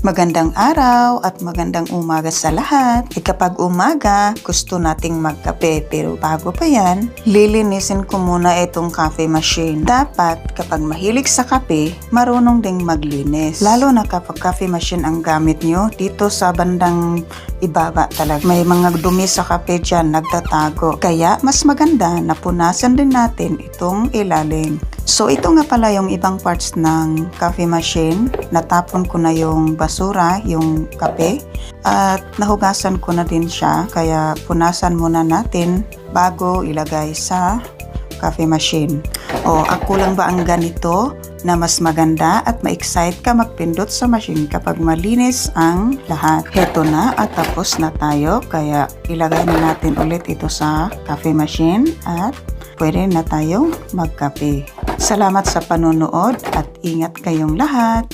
Magandang araw at magandang umaga sa lahat. Kapag umaga, gusto nating magkape pero bago pa yan, lilinisin ko muna itong coffee machine. Dapat kapag mahilig sa kape, marunong ding maglinis. Lalo na kapag coffee machine ang gamit nyo, dito sa bandang ibaba talaga. May mga dumi sa kape dyan nagtatago. Kaya mas maganda na punasan din natin itong ilalim. So ito nga pala yung ibang parts ng coffee machine. Natapon ko na yung basura, yung kape. At nahugasan ko na din siya. Kaya punasan muna natin bago ilagay sa coffee machine. O ako lang ba ang ganito na mas maganda at ma-excite ka magpindot sa machine kapag malinis ang lahat. Heto na at tapos na tayo. Kaya ilagay na natin ulit ito sa coffee machine at pwede na tayong magkape. Salamat sa panonood at ingat kayong lahat.